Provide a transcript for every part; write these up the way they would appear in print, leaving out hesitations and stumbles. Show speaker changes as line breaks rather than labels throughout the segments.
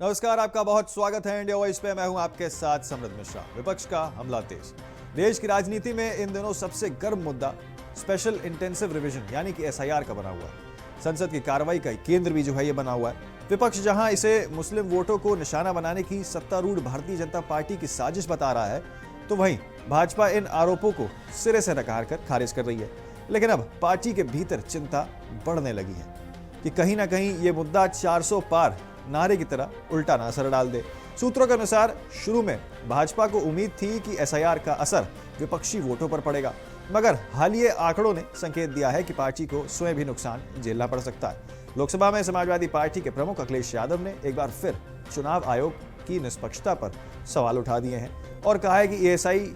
नमस्कार, आपका बहुत स्वागत है इंडिया वॉइस पे। मैं हूं आपके साथ समृद्ध मिश्रा। विपक्ष का हमला तेज। देश की राजनीति में इन दिनों सबसे गर्म मुद्दा स्पेशल इंटेंसिव रिवीजन यानी कि एसआईआर का बना हुआ है। संसद की कार्रवाई का केंद्र भी जो है ये बना हुआ है। विपक्ष जहां इसे मुस्लिम वोटों को निशाना बनाने की सत्तारूढ़ भारतीय जनता पार्टी की साजिश बता रहा है, तो वहीं भाजपा इन आरोपों को सिरे से नकार कर खारिज कर रही है। लेकिन अब पार्टी के भीतर चिंता बढ़ने लगी है कि कहीं ना कहीं ये मुद्दा 400 पार नारे की तरह उल्टा ना असर डाल दे। सूत्रों के अनुसार शुरू में भाजपा को उम्मीद थी कि एसआईआर का असर विपक्षी वोटों पर पड़ेगा, मगर हालिया आंकड़ों ने संकेत दिया है कि पार्टी को स्वयं भी नुकसान झेलना पड़ सकता है। लोकसभा में समाजवादी पार्टी के प्रमुख अखिलेश यादव ने एक बार फिर चुनाव आयोग की निष्पक्षता पर सवाल उठा दिए हैं और कहा है कि ESI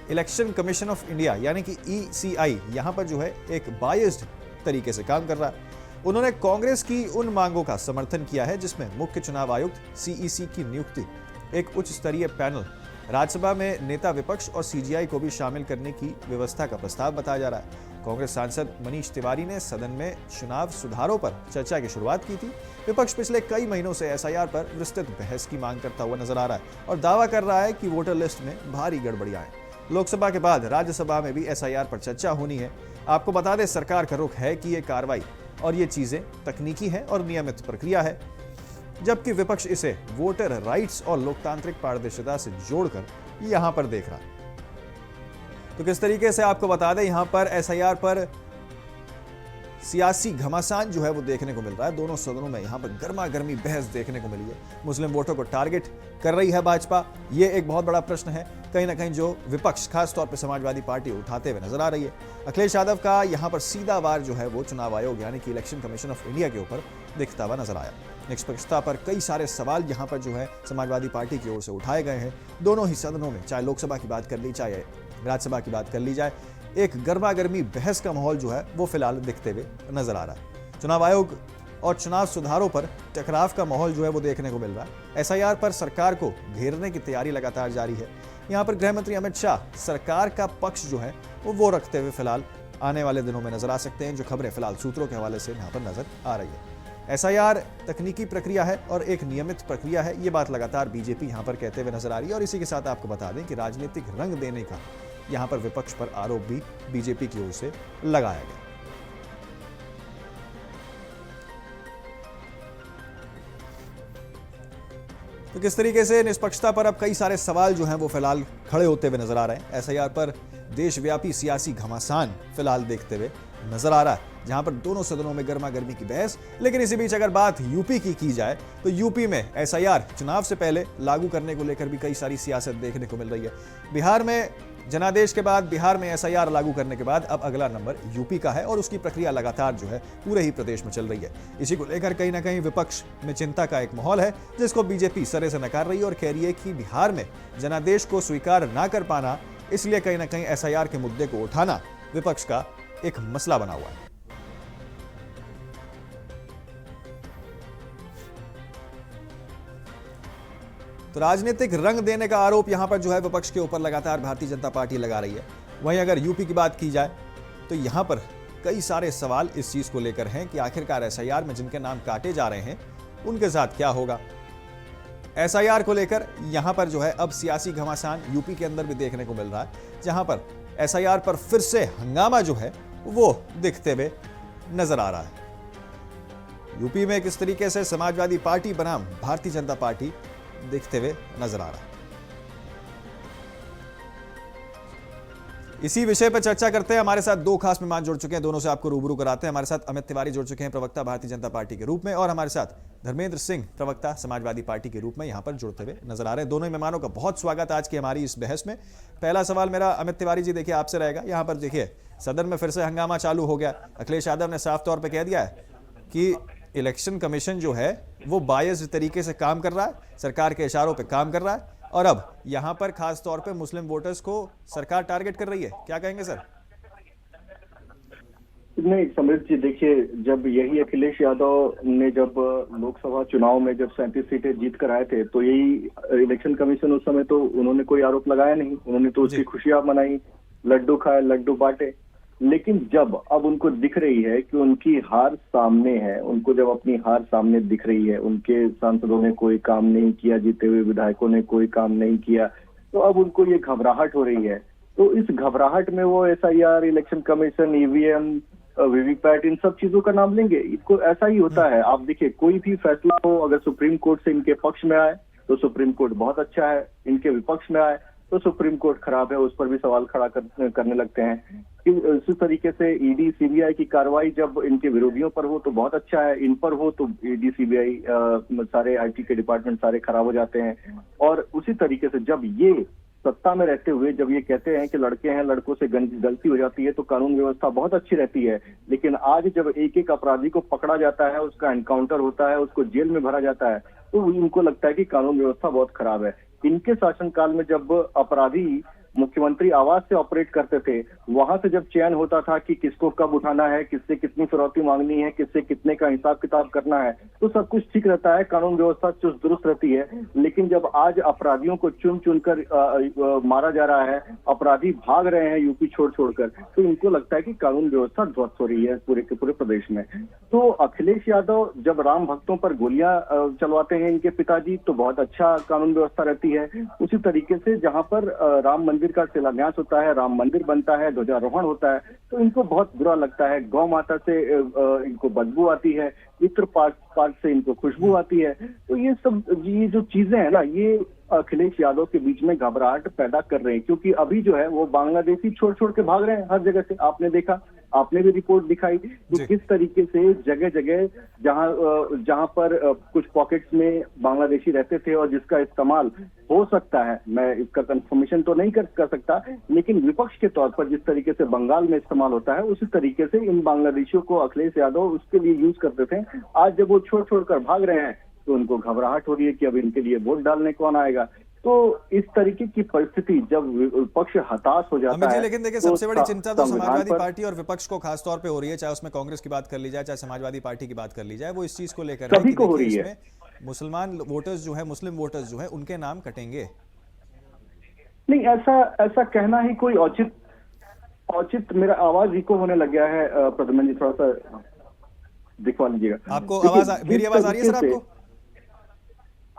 election commission of India यानी कि ईसीआई यहां पर जो है एक बायस्ड तरीके से काम कर रहा है। उन्होंने कांग्रेस की उन मांगों का समर्थन किया है जिसमें मुख्य चुनाव आयुक्त सीईसी की नियुक्ति, एक उच्च स्तरीय पैनल, राज्यसभा में नेता विपक्ष और सीजीआई को भी शामिल करने की व्यवस्था का प्रस्ताव बताया जा रहा है। कांग्रेस सांसद मनीष तिवारी ने सदन में चुनाव सुधारों पर चर्चा की शुरुआत की थी। विपक्ष पिछले कई महीनों से एसआईआर पर विस्तृत बहस की मांग करता हुआ नजर आ रहा है और दावा कर रहा है कि वोटर लिस्ट में भारी गड़बड़ियां हैं। लोकसभा के बाद राज्यसभा में भी एसआईआर पर चर्चा होनी है। आपको बता दें, सरकार का रुख है कि ये कार्रवाई और ये चीजें तकनीकी है और नियमित प्रक्रिया है, जबकि विपक्ष इसे वोटर राइट्स और लोकतांत्रिक पारदर्शिता से जोड़कर यहां पर देख रहा है। तो किस तरीके से आपको बता दें, यहां पर एसआईआर पर सियासी घमासान जो है वो देखने को मिल रहा है। दोनों सदनों में यहां पर गर्मा गर्मी बहस देखने को मिली है। मुस्लिम वोटों को टारगेट कर रही है भाजपा, ये एक बहुत बड़ा प्रश्न है कहीं ना कहीं जो विपक्ष खासतौर पर समाजवादी पार्टी उठाते हुए नजर आ रही है। अखिलेश यादव का यहां पर सीधा वार जो है वो चुनाव आयोग यानी कि इलेक्शन कमीशन ऑफ इंडिया के ऊपर दिखता हुआ नजर आया। निष्पक्षता पर कई सारे सवाल यहां पर जो है समाजवादी पार्टी की ओर से उठाए गए हैं। दोनों ही सदनों में, चाहे लोकसभा की बात कर ली चाहे राज्यसभा की बात कर ली जाए, एक गर्मा गर्मी बहस का माहौल जो है वो फिलहाल दिखते हुए नजर आ रहा है। चुनाव आयोग और चुनाव सुधारों पर टकराव का माहौल जो है वो देखने को मिल रहा है। एसआईआर पर सरकार को घेरने की तैयारी लगातार जारी है। यहां पर गृह मंत्री अमित शाह सरकार का पक्ष जो है वो रखते हुए फिलहाल आने वाले दिनों में नजर आ सकते हैं, जो खबरें फिलहाल सूत्रों के हवाले से यहां पर नजर आ रही है। एसआईआर तकनीकी प्रक्रिया है और एक नियमित प्रक्रिया है, ये बात लगातार बीजेपी यहां पर कहते हुए नजर आ रही है। और इसी के साथ आपको बता दें कि राजनीतिक रंग देने का यहां पर विपक्ष पर आरोप भी बीजेपी की ओर से लगाया गया। तो किस तरीके से निष्पक्षता पर अब कई सारे सवाल जो हैं वो फिलहाल खड़े होते हुए नजर आ रहे हैं। एसआईआर पर देशव्यापी सियासी घमासान फिलहाल देखते हुए नजर आ रहा है, जहां पर दोनों सदनों में गर्मा गर्मी की बहस। लेकिन इसी बीच अगर बात यूपी की जाए तो यूपी में एसआईआर चुनाव से पहले लागू करने को लेकर भी कई सारी सियासत देखने को मिल रही है। बिहार में जनादेश के बाद, बिहार में एसआईआर लागू करने के बाद अब अगला नंबर यूपी का है और उसकी प्रक्रिया लगातार जो है पूरे ही प्रदेश में चल रही है। इसी को लेकर कहीं ना कहीं विपक्ष में चिंता का एक माहौल है, जिसको बीजेपी सरे से नकार रही है और कह रही है कि बिहार में जनादेश को स्वीकार ना कर पाना, इसलिए कहीं ना कहीं एसआईआर के मुद्दे को उठाना विपक्ष का एक मसला बना हुआ है। तो राजनीतिक रंग देने का आरोप यहां पर जो है विपक्ष के ऊपर लगातार भारतीय जनता पार्टी लगा रही है। वहीं अगर यूपी की बात की जाए तो यहां पर कई सारे सवाल इस चीज को लेकर हैं कि आखिरकार एसआईआर में जिनके नाम काटे जा रहे हैं उनके साथ क्या होगा। एसआईआर को लेकर यहां पर जो है अब सियासी घमासान यूपी के अंदर भी देखने को मिल रहा है, जहां पर एसआईआर पर फिर से हंगामा जो है वो दिखते हुए नजर आ रहा है। यूपी में किस तरीके से समाजवादी पार्टी बनाम भारतीय जनता पार्टी दिखते हुए नजर आ रहा है। इसी विषय पर चर्चा करते हैं। हमारे साथ दो खास मेहमान जुड़ चुके हैं, दोनों से आपको रूबरू कराते हैं। हमारे साथ अमित तिवारी जुड़ चुके हैं, प्रवक्ता भारतीय जनता पार्टी के रूप में, और हमारे साथ धर्मेंद्र सिंह, प्रवक्ता समाजवादी पार्टी के रूप में यहां पर जुड़ते हुए नजर आ रहे हैं। दोनों ही मेहमानों का बहुत स्वागत आज की हमारी इस बहस में। पहला सवाल मेरा अमित तिवारी जी देखिए आपसे रहेगा। यहां पर देखिए सदन में फिर से हंगामा चालू हो गया। अखिलेश यादव ने साफ तौर पर कह दिया है कि इलेक्शन कमीशन जो है वो बायस्ड तरीके से काम कर रहा है, सरकार के इशारों पे काम कर रहा है, और अब यहां पर खास तौर पे मुस्लिम वोटर्स को सरकार टारगेट कर रही है। क्या कहेंगे सर?
नहीं समृद्ध जी, देखिए जब यही अखिलेश यादव ने जब लोकसभा चुनाव में जब 37 सीटें जीत कर आए थे तो यही इलेक्शन कमीशन उस समय तो उन्होंने कोई आरोप लगाया नहीं। उन्होंने तो उसकी खुशियां मनाई, लड्डू खाए, लड्डू बांटे। लेकिन जब अब उनको दिख रही है कि उनकी हार सामने है, उनको जब अपनी हार सामने दिख रही है, उनके सांसदों ने कोई काम नहीं किया, जीते हुए विधायकों ने कोई काम नहीं किया, तो अब उनको ये घबराहट हो रही है। तो इस घबराहट में वो SIR, election commission, EVM, VVPAT, इन सब चीजों का नाम लेंगे। इनको ऐसा ही होता है। आप देखिए, कोई भी फैसला हो, अगर सुप्रीम कोर्ट से इनके पक्ष में आए तो सुप्रीम कोर्ट बहुत अच्छा है, इनके विपक्ष में आए तो सुप्रीम कोर्ट खराब है, उस पर भी सवाल खड़ा करने लगते हैं। इसी तरीके से ED, CBI की कार्रवाई जब इनके विरोधियों पर हो तो बहुत अच्छा है, इन पर हो तो ED, CBI, सारे IT के डिपार्टमेंट सारे खराब हो जाते हैं। और उसी तरीके से जब ये सत्ता में रहते हुए जब ये कहते हैं कि लड़के हैं, लड़कों से गलती हो जाती है तो कानून व्यवस्था बहुत अच्छी रहती है, लेकिन आज जब एक एक अपराधी को पकड़ा जाता है, उसका एनकाउंटर होता है, उसको जेल में भरा जाता है, तो इनको लगता है कि कानून व्यवस्था बहुत खराब है। इनके शासनकाल में जब अपराधी मुख्यमंत्री आवास से ऑपरेट करते थे, वहां से जब चयन होता था कि किसको कब उठाना है, किससे कितनी फिरौती मांगनी है, किससे कितने का हिसाब किताब करना है, तो सब कुछ ठीक रहता है, कानून व्यवस्था चुस्त दुरुस्त रहती है। लेकिन जब आज अपराधियों को चुन चुनकर मारा जा रहा है, अपराधी भाग रहे हैं यूपी छोड़ छोड़कर, तो इनको लगता है कि कानून व्यवस्था ध्वस्त हो रही है पूरे के पूरे प्रदेश में। तो अखिलेश यादव जब राम भक्तों पर गोलियां चलवाते हैं इनके पिताजी, तो बहुत अच्छा कानून व्यवस्था रहती है। उसी तरीके से जहां पर राम मंदिर का शिलान्यास होता है, राम मंदिर बनता है, ध्वजारोहण होता है, तो इनको बहुत बुरा लगता है। गौ माता से इनको बदबू आती है, इत्र पार्क से इनको खुशबू आती है। तो ये सब ये जो चीजें हैं ना, ये अखिलेश यादव के बीच में घबराहट पैदा कर रहे हैं, क्योंकि अभी जो है वो बांग्लादेशी छोड़ छोड़ के भाग रहे हैं हर जगह से। आपने देखा, आपने भी रिपोर्ट दिखाई कि किस तरीके से जगह जगह जहां पर कुछ पॉकेट्स में बांग्लादेशी रहते थे और जिसका इस्तेमाल हो सकता है, मैं इसका कंफर्मेशन तो नहीं कर सकता, लेकिन विपक्ष के तौर पर जिस तरीके से बंगाल में इस्तेमाल होता है, उसी तरीके से इन बांग्लादेशियों को अखिलेश यादव उसके लिए यूज करते थे। आज जब वो छोड़ छोड़ कर भाग रहे हैं तो उनको घबराहट हो रही है कि अब इनके लिए वोट डालने कौन आएगा। तो इस तरीके की परिस्थिति जब विपक्ष हताश हो जाता है,
लेकिन देखिए, सबसे बड़ी चिंता तो समाजवादी पार्टी और विपक्ष को खासतौर पे हो रही है, चाहे उसमें कांग्रेस की बात कर ली जाए, चाहे समाजवादी पार्टी की बात कर ली जाए, वो इस चीज को लेकर
सभी को हो रही है।
मुसलमान वोटर्स जो है, मुस्लिम वोटर्स जो है, उनके नाम कटेंगे।
नहीं, ऐसा कहना ही कोई औचित मेरा आवाज इको होने लग गया है। प्रद्युमन जी, थोड़ा सा दिखवा लीजिएगा।
आपको मेरी आवाज आ रही है सर आपको?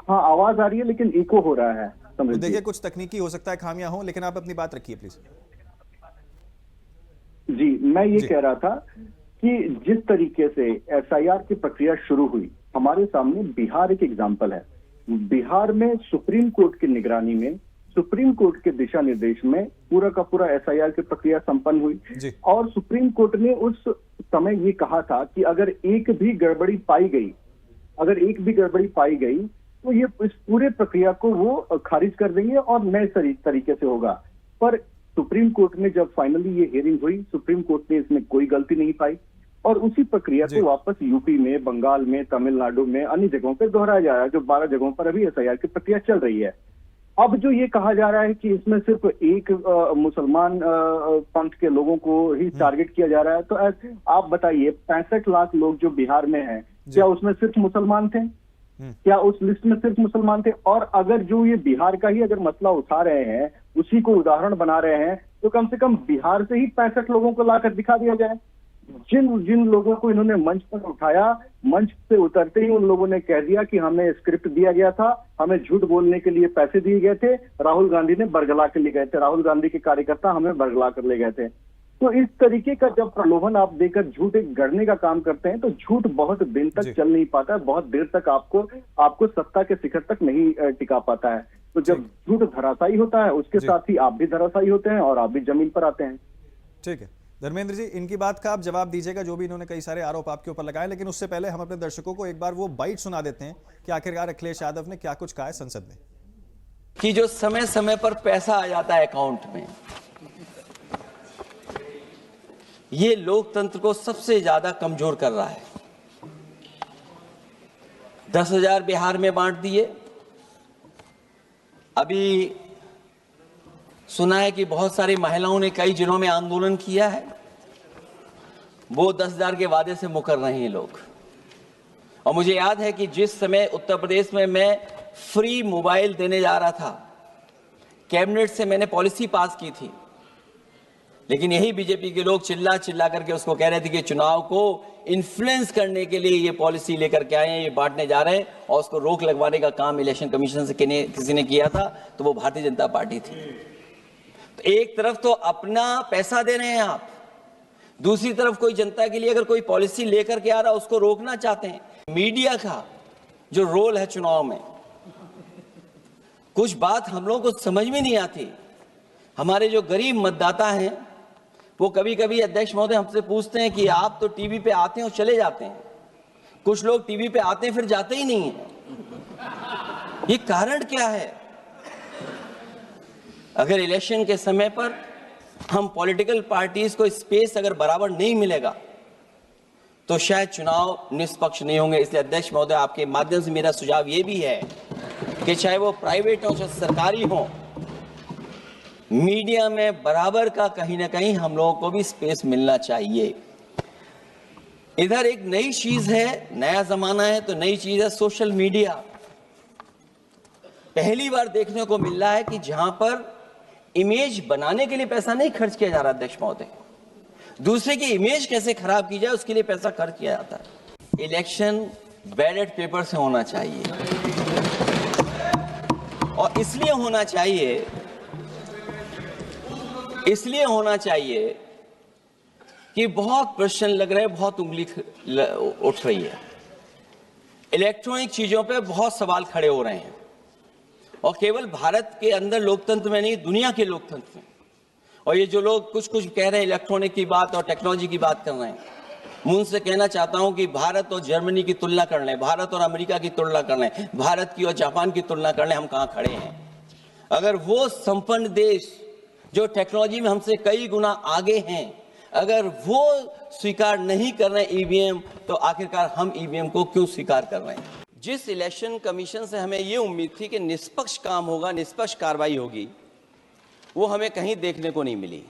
हाँ, आवाज आ रही है, लेकिन इको हो रहा है।
तो देखिए, कुछ तकनीकी हो सकता है खामियां हो, लेकिन आप अपनी बात रखिए प्लीज।
जी, मैं ये कह रहा था कि जिस तरीके से SIR की प्रक्रिया शुरू हुई, हमारे सामने बिहार एक एग्जाम्पल है। बिहार में सुप्रीम कोर्ट की निगरानी में, सुप्रीम कोर्ट के दिशा निर्देश में पूरा का पूरा SIR की प्रक्रिया संपन्न हुई, और सुप्रीम कोर्ट ने उस समय ये कहा था कि अगर एक भी गड़बड़ी पाई गई तो ये इस पूरे प्रक्रिया को वो खारिज कर देंगे और नए तरीके से होगा। पर सुप्रीम कोर्ट में जब फाइनली ये हियरिंग हुई, सुप्रीम कोर्ट ने इसमें कोई गलती नहीं पाई और उसी प्रक्रिया को वापस यूपी में, बंगाल में, तमिलनाडु में, अन्य जगहों पर दोहराया जा रहा है, जो 12 जगहों पर अभी SIR की प्रक्रिया चल रही है। अब जो ये कहा जा रहा है कि इसमें सिर्फ एक मुसलमान पंथ के लोगों को ही टारगेट किया जा रहा है, तो आप बताइए, 65 लाख लोग जो बिहार में हैं, क्या उसमें सिर्फ मुसलमान थे? क्या उस लिस्ट में सिर्फ मुसलमान थे? और अगर जो ये बिहार का ही अगर मसला उठा रहे हैं, उसी को उदाहरण बना रहे हैं, तो कम से कम बिहार से ही 65 लोगों को लाकर दिखा दिया जाए। जिन लोगों को इन्होंने मंच पर उठाया, मंच से उतरते ही उन लोगों ने कह दिया कि हमें स्क्रिप्ट दिया गया था, हमें झूठ बोलने के लिए पैसे दिए गए थे, राहुल गांधी ने बरगला के ले गए थे, राहुल गांधी के कार्यकर्ता हमें बरगला कर ले गए थे। तो इस तरीके का जब प्रलोभन आप देकर झूठ एक गढ़ने का काम करते हैं, तो झूठ बहुत दिन तक चल नहीं पाता है, बहुत देर तक आपको सत्ता के शिखर तक नहीं टिका पाता है। तो जब झूठ धराशायी होता है, उसके साथ ही आप भी धराशायी होते हैं और आप भी जमीन पर आते हैं।
ठीक है धर्मेंद्र जी, इनकी बात का आप जवाब दीजिएगा, जो भी इन्होंने कई सारे आरोप आपके ऊपर लगाए, लेकिन उससे पहले हम अपने दर्शकों को एक बार वो बाइट सुना देते हैं कि आखिरकार अखिलेश यादव ने क्या कुछ कहा है संसद में।
कि जो समय समय पर पैसा आ जाता है अकाउंट में, ये लोकतंत्र को सबसे ज्यादा कमजोर कर रहा है। 10,000 बिहार में बांट दिए। अभी सुना है कि बहुत सारी महिलाओं ने कई जिलों में आंदोलन किया है, वो 10,000 के वादे से मुकर रहे हैं लोग। और मुझे याद है कि जिस समय उत्तर प्रदेश में मैं फ्री मोबाइल देने जा रहा था, कैबिनेट से मैंने पॉलिसी पास की थी, लेकिन यही बीजेपी के लोग चिल्ला चिल्ला करके उसको कह रहे थे कि चुनाव को इन्फ्लुएंस करने के लिए ये पॉलिसी लेकर के आए हैं, ये बांटने जा रहे हैं, और उसको रोक लगवाने का काम इलेक्शन कमीशन से किसी ने किया था तो वो भारतीय जनता पार्टी थी। तो एक तरफ तो अपना पैसा दे रहे हैं आप, दूसरी तरफ कोई जनता के लिए अगर कोई पॉलिसी लेकर के आ रहा है उसको रोकना चाहते हैं। मीडिया का जो रोल है चुनाव में, कुछ बात हम लोगों को समझ में नहीं आती। हमारे जो गरीब मतदाता हैं वो कभी कभी अध्यक्ष महोदय हमसे पूछते हैं कि आप तो टीवी पे आते हैं और चले जाते हैं, कुछ लोग टीवी पे आते हैं फिर जाते ही नहीं हैं, ये कारण क्या है? अगर इलेक्शन के समय पर हम पॉलिटिकल पार्टीज को स्पेस अगर बराबर नहीं मिलेगा तो शायद चुनाव निष्पक्ष नहीं होंगे। इसलिए अध्यक्ष महोदय आपके माध्यम से मेरा सुझाव ये भी है कि चाहे वो प्राइवेट हो चाहे सरकारी हो, मीडिया में बराबर का कहीं ना कहीं हम लोगों को भी स्पेस मिलना चाहिए। इधर एक नई चीज है, नया जमाना है तो नई चीज है सोशल मीडिया। पहली बार देखने को मिल रहा है कि जहां पर इमेज बनाने के लिए पैसा नहीं खर्च किया जा रहा अध्यक्ष महोदय, दूसरे की इमेज कैसे खराब की जाए उसके लिए पैसा खर्च किया जाता है। इलेक्शन बैलेट पेपर से होना चाहिए, और इसलिए होना चाहिए कि बहुत प्रश्न लग रहे हैं, बहुत उंगली उठ रही है, इलेक्ट्रॉनिक चीजों पे बहुत सवाल खड़े हो रहे हैं, और केवल भारत के अंदर लोकतंत्र में नहीं, दुनिया के लोकतंत्र में। और ये जो लोग कुछ कह रहे हैं इलेक्ट्रॉनिक की बात और टेक्नोलॉजी की बात कर रहे हैं, मैं उनसे कहना चाहता हूं कि भारत और जर्मनी की तुलना कर लें, भारत और अमेरिका की तुलना कर लें, भारत की और जापान की तुलना कर लें, हम कहां खड़े हैं। अगर वो संपन्न देश जो टेक्नोलॉजी में हमसे कई गुना आगे हैं, अगर वो स्वीकार नहीं कर रहे ईवीएम, तो आखिरकार हम ईवीएम को क्यों स्वीकार कर रहे हैं? जिस इलेक्शन कमीशन से हमें ये उम्मीद थी कि निष्पक्ष काम होगा, निष्पक्ष कार्रवाई होगी, वो हमें कहीं देखने को नहीं मिली।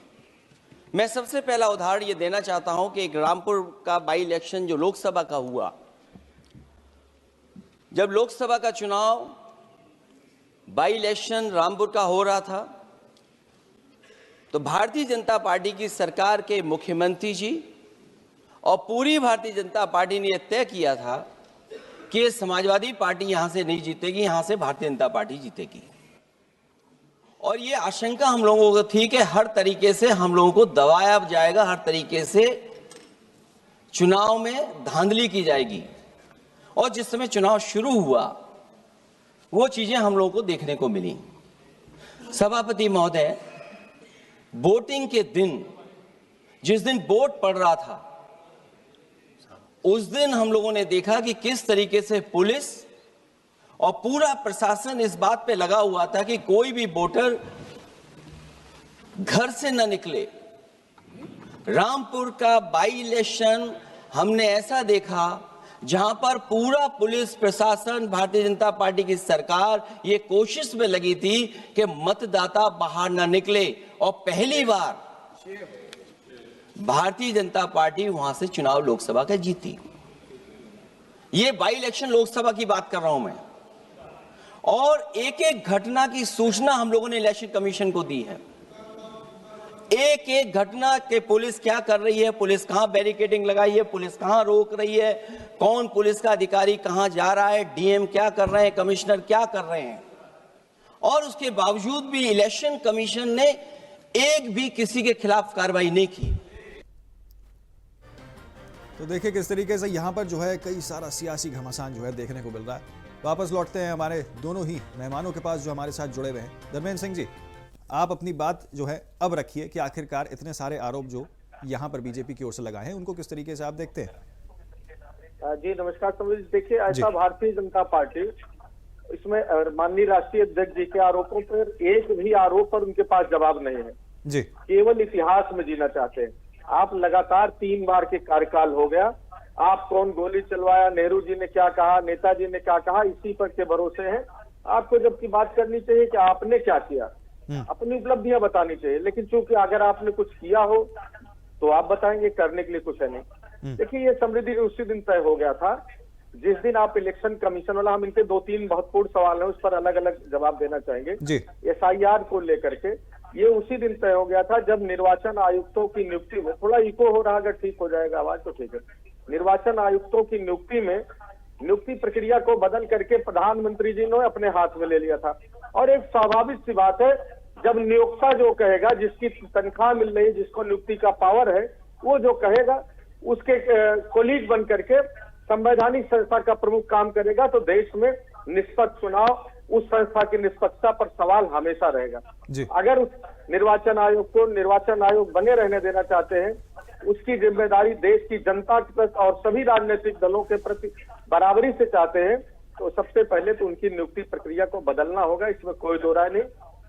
मैं सबसे पहला उदाहरण ये देना चाहता हूं कि एक रामपुर का बाई इलेक्शन जो लोकसभा का हुआ, जब लोकसभा का चुनाव बाई इलेक्शन रामपुर का हो रहा था, तो भारतीय जनता पार्टी की सरकार के मुख्यमंत्री जी और पूरी भारतीय जनता पार्टी ने यह तय किया था कि ये समाजवादी पार्टी यहां से नहीं जीतेगी, यहां से भारतीय जनता पार्टी जीतेगी। और ये आशंका हम लोगों को थी कि हर तरीके से हम लोगों को दबाया जाएगा, हर तरीके से चुनाव में धांधली की जाएगी। और जिस समय चुनाव शुरू हुआ वो चीजें हम लोगों को देखने को मिली। सभापति महोदय, वोटिंग के दिन, जिस दिन वोट पड़ रहा था, उस दिन हम लोगों ने देखा कि किस तरीके से पुलिस और पूरा प्रशासन इस बात पे लगा हुआ था कि कोई भी वोटर घर से न निकले। रामपुर का बाई इलेक्शन हमने ऐसा देखा जहां पर पूरा पुलिस प्रशासन, भारतीय जनता पार्टी की सरकार ये कोशिश में लगी थी कि मतदाता बाहर न निकले, और पहली बार भारतीय जनता पार्टी वहां से चुनाव लोकसभा का जीती। ये बाई इलेक्शन लोकसभा की बात कर रहा हूं मैं, और एक एक घटना की सूचना हम लोगों ने इलेक्शन कमीशन को दी है। एक एक घटना के पुलिस क्या कर रही है, पुलिस कहां बैरिकेडिंग लगाई है, पुलिस कहां रोक रही है, कौन पुलिस का अधिकारी कहां जा रहा है, डीएम क्या कर रहे हैं, कमिश्नर क्या कर रहे हैं। और उसके बावजूद भी इलेक्शन कमीशन ने एक भी किसी के खिलाफ कार्रवाई नहीं की।
तो देखिए किस तरीके से यहाँ पर जो है कई सारा सियासी घमासान जो है देखने को मिल रहा है। वापस लौटते हैं हमारे दोनों ही मेहमानों के पास जो हमारे साथ जुड़े हुए हैं। धर्मेंद्र सिंह जी, आप अपनी बात जो है अब रखिए कि आखिरकार इतने सारे आरोप जो यहाँ पर बीजेपी की ओर से लगाए हैं उनको किस तरीके से आप देखते हैं?
जी नमस्कार समृद्ध। देखिए, ऐसा भारतीय जनता पार्टी इसमें माननीय राष्ट्रीय अध्यक्ष जी के आरोपों पर एक भी आरोप पर उनके पास जवाब नहीं है
जी।
केवल इतिहास में जीना चाहते हैं। आप लगातार 3 बार के कार्यकाल हो गया, आप कौन गोली चलवाया, नेहरू जी ने क्या कहा, नेताजी ने क्या कहा, इसी पर के भरोसे हैं। आपको जबकि बात करनी चाहिए कि आपने क्या किया, अपनी उपलब्धियां बतानी चाहिए। लेकिन चूंकि अगर आपने कुछ किया हो तो आप बताएंगे, करने के लिए कुछ है नहीं। देखिए, ये समृद्धि उसी दिन तय हो गया था जिस दिन आप इलेक्शन कमीशन वाला, हम इनके 2-3 महत्वपूर्ण सवाल हैं उस पर अलग अलग जवाब देना चाहेंगे। SIR को लेकर के
ये उसी दिन तय हो गया था जब निर्वाचन आयुक्तों की नियुक्ति में, थोड़ा इको हो रहा, अगर ठीक हो जाएगा आवाज तो ठीक है। निर्वाचन आयुक्तों की नियुक्ति में नियुक्ति प्रक्रिया को बदल करके प्रधानमंत्री जी ने अपने हाथ में ले लिया था। और एक स्वाभाविक सी बात है, जब नियोक्ता जो कहेगा, जिसकी तनख्वाह मिल रही, जिसको नियुक्ति का पावर है, वो जो कहेगा उसके कोलीग बन करके संवैधानिक संस्था का प्रमुख काम करेगा, तो देश में निष्पक्ष चुनाव, उस संस्था की निष्पक्षता पर सवाल हमेशा रहेगा। अगर उस निर्वाचन आयोग को निर्वाचन आयोग बने रहने देना चाहते हैं, उसकी जिम्मेदारी देश की जनता के प्रति और सभी राजनीतिक दलों के प्रति बराबरी से चाहते हैं, तो सबसे पहले तो उनकी नियुक्ति प्रक्रिया को बदलना होगा। इसमें कोई दो राय नहीं।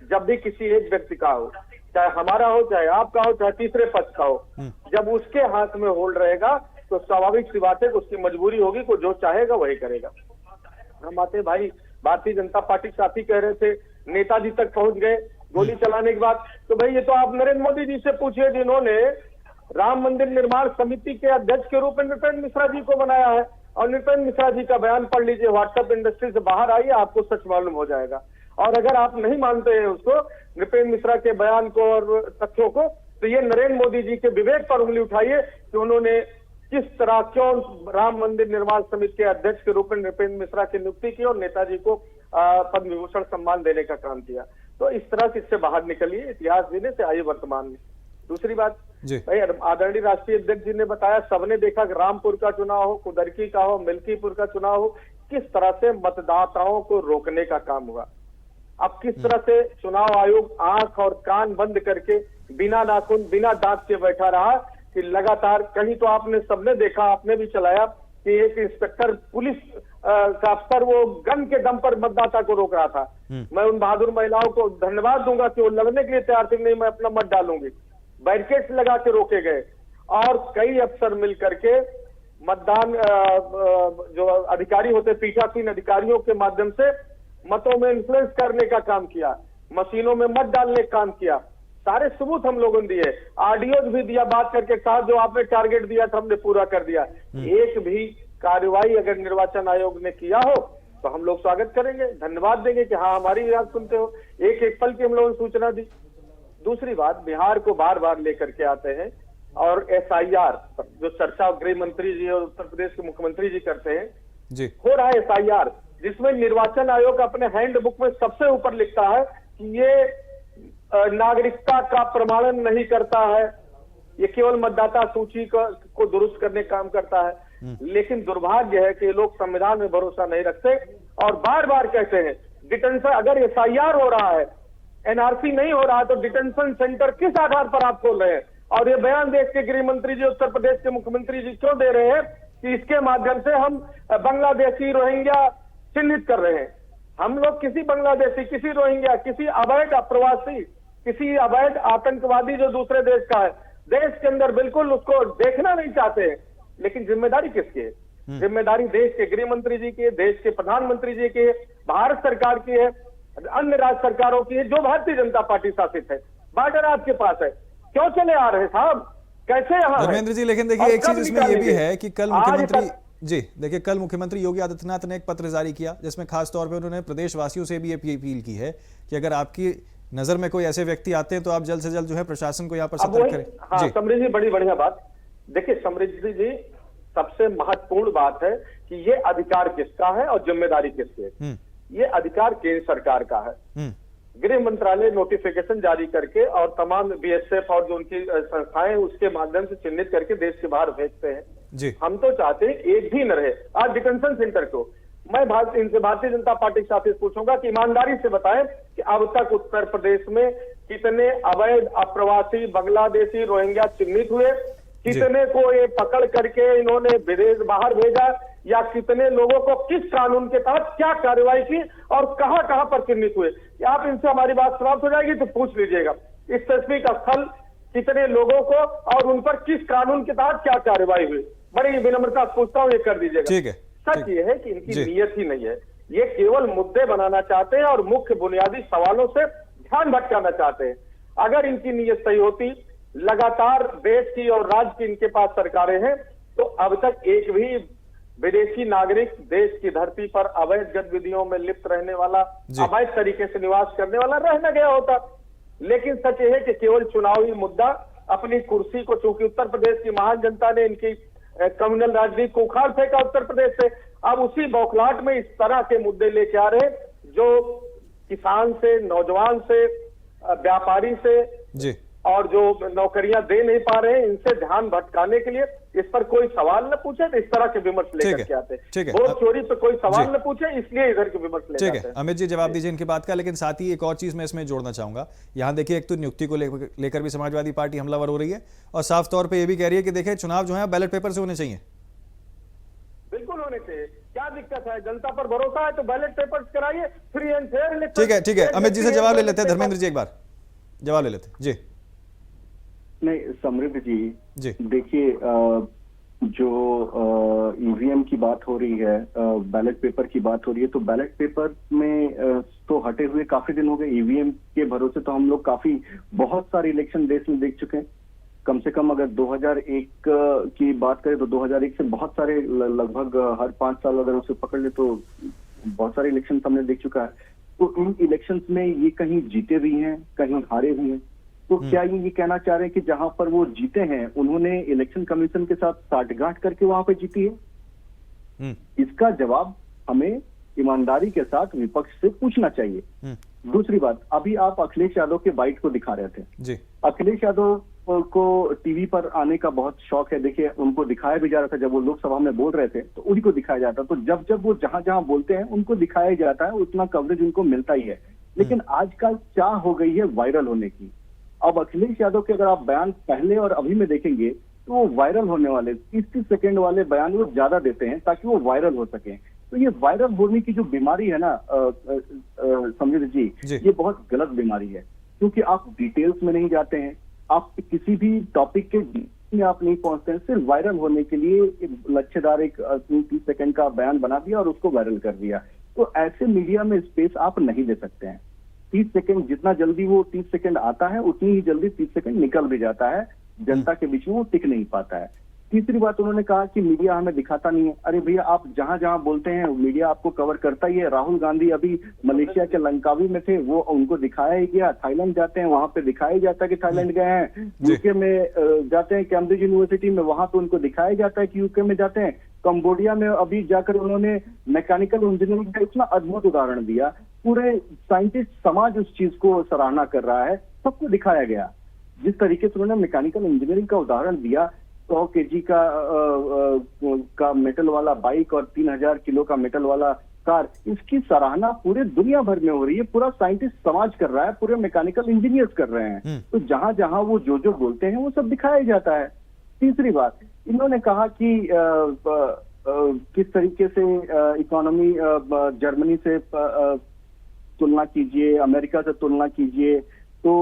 जब भी किसी एक व्यक्ति का हो, चाहे हमारा हो, चाहे आपका हो, चाहे तीसरे पक्ष का हो, जब उसके हाथ में होल्ड रहेगा तो स्वाभाविक सी बात है कि उसकी मजबूरी होगी कि जो चाहेगा वही करेगा। हम आते भाई, भारतीय जनता पार्टी साथी कह रहे थे नेताजी तक पहुंच गए गोली चलाने के बाद, तो भाई ये तो आप नरेंद्र मोदी जी से पूछिए, जिन्होंने राम मंदिर निर्माण समिति के अध्यक्ष के रूप में नृपेंद्र मिश्रा जी को बनाया है। और नृपेंद्र मिश्रा जी का बयान पढ़ लीजिए, व्हाट्सएप इंडस्ट्री से बाहर आइए, आपको सच मालूम हो जाएगा। और अगर आप नहीं मानते हैं उसको, नृपेंद्र मिश्रा के बयान को और तथ्यों को, तो ये नरेंद्र मोदी जी के विवेक पर उंगली उठाइए कि उन्होंने किस तरह, क्यों राम मंदिर निर्माण समिति के अध्यक्ष के रूप में नृपेंद्र मिश्रा की नियुक्ति की और नेताजी को पद्म विभूषण सम्मान देने का काम किया। तो इस तरह से इससे बाहर निकलिए, इतिहास जीने से आइए वर्तमान में। दूसरी बात, भाई आदरणीय राष्ट्रीय अध्यक्ष जी ने बताया, सबने देखा कि रामपुर का चुनाव हो, कुदरकी का हो, मिल्कीपुर का चुनाव हो, किस तरह से मतदाताओं को रोकने का काम हुआ। अब किस तरह से चुनाव आयोग आंख और कान बंद करके बिना नाखून बिना दांत के बैठा रहा कि लगातार, कहीं तो आपने सबने देखा, आपने भी चलाया कि एक इंस्पेक्टर पुलिस का अफसर वो गन के दम पर मतदाता को रोक रहा था। मैं उन बहादुर महिलाओं को धन्यवाद दूंगा कि वो लड़ने के लिए तैयार थी, नहीं मैं अपना मत डालूंगी, बैरिकेड्स लगा के रोके गए। और कई अफसर मिल करके मतदान जो अधिकारी होते, पीठासीन अधिकारियों के माध्यम से मतों में इन्फ्लुएंस करने का काम किया, मशीनों में मत डालने का काम किया। सारे सबूत हम लोगों ने दिए, ऑडियोज भी दिया, बात करके साथ जो आपने टारगेट दिया था हमने पूरा कर दिया। एक भी कार्रवाई अगर निर्वाचन आयोग ने किया हो तो हम लोग स्वागत करेंगे, धन्यवाद देंगे कि हाँ हमारी बात सुनते हो। एक एक पल की हम लोगों ने सूचना दी। दूसरी बात, बिहार को बार बार लेकर के आते हैं और SIR जो चर्चा गृह मंत्री जी और उत्तर प्रदेश के मुख्यमंत्री जी करते हैं जी, हो रहा है SIR, जिसमें निर्वाचन आयोग अपने हैंडबुक में सबसे ऊपर लिखता है कि ये नागरिकता का प्रमाणन नहीं करता है, ये केवल मतदाता सूची को दुरुस्त करने का काम करता है। लेकिन दुर्भाग्य है कि लोग संविधान में भरोसा नहीं रखते और बार बार कहते हैं डिटेंशन, अगर SIR हो रहा है, NRC नहीं हो रहा है, तो डिटेंशन सेंटर किस आधार पर आप खोल रहे हैं? और ये बयान देश के गृह मंत्री जी, उत्तर प्रदेश के मुख्यमंत्री जी क्यों दे रहे हैं कि इसके माध्यम से हम बांग्लादेशी रोहिंग्या चिन्हित कर रहे हैं? हम लोग किसी बांग्लादेशी, किसी रोहिंग्या, किसी अवैध अप्रवासी, किसी अवैध आतंकवादी जो दूसरे देश का है, देश के अंदर बिल्कुल उसको देखना नहीं चाहते हैं। लेकिन जिम्मेदारी किसकी है? जिम्मेदारी देश के गृह मंत्री जी की है, देश के प्रधानमंत्री जी की है, भारत सरकार की है, अन्य राज्य सरकारों की है, जो भारतीय जनता पार्टी शासित है। बॉर्डर आपके पास है, क्यों चले आ रहे साहब, कैसे यहाँ?
धर्मेंद्र जी, लेकिन देखिए एक चीज इसमें ये भी है कि कल मुख्यमंत्री जी, देखिए कल मुख्यमंत्री योगी आदित्यनाथ ने एक पत्र जारी किया जिसमें खास तौर पे उन्होंने प्रदेशवासियों से भी ये अपील की है कि अगर आपकी नजर में कोई ऐसे व्यक्ति आते हैं तो आप जल्द से जल्द जो है प्रशासन को यहाँ पर सतर्क करें।
हाँ, समृद्धि बड़ी बढ़िया बात। देखिए समृद्धि जी, सबसे महत्वपूर्ण बात है कि ये अधिकार किसका है और जिम्मेदारी किसकी है। ये अधिकार केंद्र सरकार का है। गृह मंत्रालय नोटिफिकेशन जारी करके और तमाम BSF और जो उनकी संस्थाएं उसके माध्यम से चिन्हित करके देश के बाहर भेजते हैं जी। हम तो चाहते हैं एक भी न रहे। आज डिटेंशन सेंटर को मैं इनसे भारतीय जनता पार्टी के साथ पूछूंगा कि ईमानदारी से बताएं कि अब तक उत्तर प्रदेश में कितने अवैध अप्रवासी बांग्लादेशी रोहिंग्या चिन्हित हुए, कितने को ये पकड़ करके इन्होंने विदेश बाहर भेजा, या कितने लोगों को किस कानून के तहत क्या कार्रवाई की और कहां कहां पर चिन्हित हुए। आप इनसे हमारी बात समाप्त हो जाएगी तो पूछ लीजिएगा इस स्पेसिफिक स्थल कितने लोगों को और उन पर किस कानून के तहत क्या कार्रवाई हुई। बड़ी विनम्रता पूछता हूं, ये कर दीजिएगा। ठीक है। सच ये है कि इनकी नीयत ही नहीं है, ये केवल मुद्दे बनाना चाहते हैं और मुख्य बुनियादी सवालों से ध्यान भटकाना चाहते हैं। अगर इनकी नीयत सही होती, लगातार देश की और राज्य की इनके पास सरकारें हैं, तो अब तक एक भी विदेशी नागरिक देश की धरती पर अवैध गतिविधियों में लिप्त रहने वाला, अवैध तरीके से निवास करने वाला रह न गया होता। लेकिन सच यह है कि केवल चुनावी मुद्दा अपनी कुर्सी को, चूंकि उत्तर प्रदेश की महान जनता ने इनकी कम्युनल राजनीति को उखाड़ फेंका उत्तर प्रदेश से, अब उसी बौखलाहट में इस तरह के मुद्दे लेके आ रहे जो किसान से, नौजवान से, व्यापारी से
जी
और जो नौकरियां दे नहीं पा रहे हैं, इनसे ध्यान भटकाने के लिए इस पर कोई सवाल न पूछे तो इस तरह के विमर्श लेकर के आते
ठीक है।
वोट चोरी पे कोई सवाल न पूछे, इसलिए इधर के विमर्श लेकर
ठीक
आते
है।
हैं।
अमित जी जवाब दीजिए इनकी बात का, लेकिन साथ ही एक और चीज मैं इसमें जोड़ना चाहूंगा। यहाँ देखिए, एक तो नियुक्ति को लेकर भी समाजवादी पार्टी हमलावर हो रही है और साफ तौर पर यह भी कह रही है कि देखिए चुनाव जो है बैलेट पेपर से होने चाहिए।
बिल्कुल होने चाहिए, क्या दिक्कत है? जनता पर भरोसा है तो बैलेट पेपर कराइए, फ्री एंड फेयर इलेक्शन।
ठीक है। अमित जी से जवाब ले लेते हैं, धर्मेंद्र जी एक बार जवाब ले लेते हैं जी।
नहीं समृद्ध जी,
जी
देखिए जो ईवीएम की बात हो रही है, बैलेट पेपर की बात हो रही है, तो बैलेट पेपर में तो हटे हुए काफी दिन हो गए। ईवीएम के भरोसे तो हम लोग काफी बहुत सारे इलेक्शन देश में देख चुके हैं। कम से कम अगर 2001 की बात करें तो 2001 से बहुत सारे, लगभग हर 5 साल अगर उसे पकड़ ले तो बहुत सारे इलेक्शन हमने देख चुका है। तो इन इलेक्शंस में ये कहीं जीते भी हैं, कहीं हारे भी हैं। तो क्या ये कहना चाह रहे हैं कि जहां पर वो जीते हैं उन्होंने इलेक्शन कमीशन के साथ साठगांठ करके वहां पे जीती है? इसका जवाब हमें ईमानदारी के साथ विपक्ष से पूछना चाहिए। दूसरी बात, अभी आप अखिलेश यादव के बाइट को दिखा रहे थे
जी।
अखिलेश यादव को टीवी पर आने का बहुत शौक है। देखिए उनको दिखाया भी जा रहा था, जब वो लोकसभा में बोल रहे थे तो उन्हीं को दिखाया जाता। तो जब जब वो जहां जहां बोलते हैं उनको दिखाया जाता है, उतना कवरेज उनको मिलता ही है। लेकिन आजकल चाह हो गई है वायरल होने की। अब अखिलेश यादव के अगर आप बयान पहले और अभी में देखेंगे तो वो वायरल होने वाले 30-30 सेकंड वाले बयान वो ज्यादा देते हैं ताकि वो वायरल हो सके। तो ये वायरल होने की जो बीमारी है ना समृद्ध जी, ये बहुत गलत बीमारी है, क्योंकि आप डिटेल्स में नहीं जाते हैं, आप किसी भी टॉपिक के में आप नहीं पहुंचते हैं। सिर्फ वायरल होने के लिए एक लच्छेदार एक 30 सेकंड का बयान बना दिया और उसको वायरल कर दिया। तो ऐसे मीडिया में स्पेस आप नहीं दे सकते हैं। 30 सेकंड जितना जल्दी वो 30 सेकंड आता है उतनी ही जल्दी 30 सेकंड निकल भी जाता है, जनता के बीच में वो टिक नहीं पाता है। तीसरी बात, उन्होंने कहा कि मीडिया हमें दिखाता नहीं है। अरे भैया, आप जहां जहां बोलते हैं मीडिया आपको कवर करता ही है। राहुल गांधी अभी मलेशिया के लंकावी में थे, वो उनको दिखाया ही गया। थाईलैंड जाते हैं, वहां पे दिखाया जाता है कि थाईलैंड गए हैं। यूके में जाते हैं, कैम्ब्रिज यूनिवर्सिटी में, वहां पे उनको दिखाया जाता है कि यूके में जाते हैं। कंबोडिया में अभी जाकर उन्होंने मैकेनिकल इंजीनियरिंग का इतना अद्भुत उदाहरण दिया, पूरे साइंटिस्ट समाज उस चीज को सराहना कर रहा है, सबको दिखाया गया। जिस तरीके से उन्होंने मैकेनिकल इंजीनियरिंग का उदाहरण दिया, 100 kg का मेटल वाला बाइक और 3000 किलो का मेटल वाला कार, इसकी सराहना पूरे दुनिया भर में हो रही है। पूरा साइंटिस्ट समाज कर रहा है, पूरे मैकेनिकल इंजीनियर्स कर रहे हैं। तो जहां जहां वो जो बोलते हैं वो सब दिखाया जाता है। तीसरी बात, इन्होंने कहा कि किस तरीके से इकोनॉमी जर्मनी से तुलना कीजिए, अमेरिका से तुलना कीजिए। तो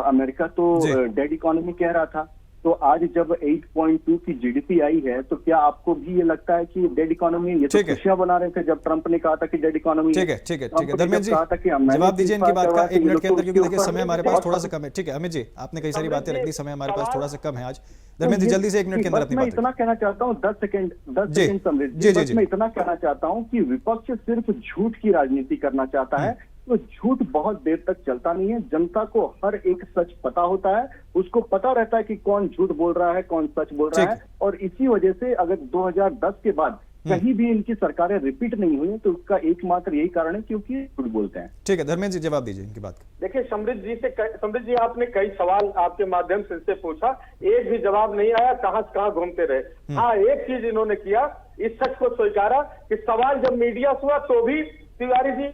अमेरिका तो डेड इकोनॉमी कह रहा था, तो आज जब 8.2 की जीडीपी आई है तो क्या आपको भी ये लगता है कि डेड इकोनॉमी? ये तो खुशियां बना रहे थे जब ट्रंप ने कहा था कि डेड इकोनॉमी।
ठीक है धर्मेंद्र जी, जवाब दीजिए इनकी बात का 1 मिनट के अंदर, क्योंकि देखिए समय हमारे पास थोड़ा सा कम है। ठीक है अमित जी, आपने कई सारी बातें रख दी, समय हमारे पास थोड़ा सा कम है आज। धर्मेंद्र जी जल्दी से 1 मिनट के अंदर अपनी बात।
मैं इतना कहना चाहता हूँ, 10 सेकंड समृद्ध, मैं इतना कहना चाहता हूँ कि विपक्ष सिर्फ झूठ की राजनीति करना चाहता है। तो झूठ बहुत देर तक चलता नहीं है। जनता को हर एक सच पता होता है, उसको पता रहता है कि कौन झूठ बोल रहा है, कौन सच बोल रहा है। और इसी वजह से अगर 2010 के बाद कहीं भी इनकी सरकारें रिपीट नहीं हुई तो उसका एकमात्र यही कारण है क्योंकि झूठ बोलते हैं। ठीक है
धर्मेंद्र जी, जवाब दीजिए इनकी बात।
देखिए समृद्ध जी आपने कई सवाल आपके माध्यम से इनसे पूछा, एक भी जवाब नहीं आया, कहां से कहां घूमते रहे। हाँ, एक चीज इन्होंने किया, इस सच को स्वीकारा कि सवाल जब मीडिया हुआ तो भी तिवारी जी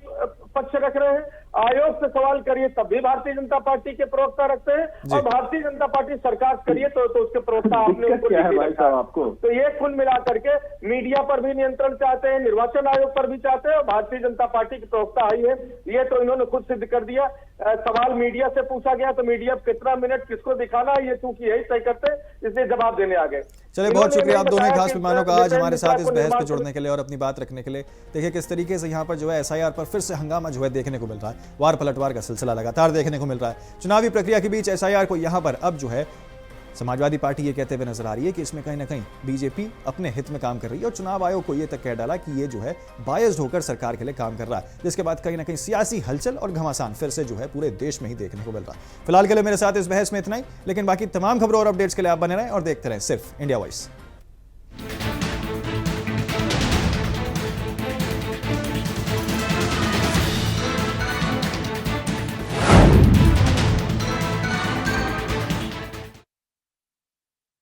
पक्ष रख रहे हैं। आयोग से सवाल करिए तब भी भारतीय जनता पार्टी के प्रवक्ता रखते हैं, और भारतीय जनता पार्टी सरकार करिए तो उसके प्रवक्ता आपने उनको। तो ये कुल मिलाकर के मीडिया पर भी नियंत्रण चाहते हैं, निर्वाचन आयोग पर भी चाहते हैं, और भारतीय जनता पार्टी के प्रवक्ता आई है, ये तो इन्होंने खुद सिद्ध कर दिया। सवाल मीडिया से पूछा गया तो मीडिया कितना मिनट किसको दिखाना है, ये चूंकि यही तय करते, इसलिए जवाब देने आ गए।
चलिए, बहुत शुक्रिया आप दोनों खास मेहमानों का आज हमारे साथ इस बहस पे जुड़ने के लिए और अपनी बात रखने के लिए। देखिए किस तरीके से यहाँ पर जो है एसआईआर पर फिर से हंगामा जो है देखने को मिल रहा है, वार पलटवार का सिलसिला लगातार देखने को मिल रहा है। चुनावी प्रक्रिया के बीच एसआईआर को यहाँ पर अब जो है समाजवादी पार्टी ये कहते हुए नजर आ रही है कि इसमें कहीं ना कहीं बीजेपी अपने हित में काम कर रही है और चुनाव आयोग को ये तक कह डाला कि ये जो है बायस्ड होकर सरकार के लिए काम कर रहा है, जिसके बाद कहीं ना कहीं सियासी हलचल और घमासान फिर से जो है पूरे देश में ही देखने को मिल रहा है। फिलहाल के लिए मेरे साथ इस बहस में इतना ही, लेकिन बाकी तमाम खबरों और अपडेट्स के लिए आप बने रहें और देखते रहें सिर्फ इंडिया वॉइस।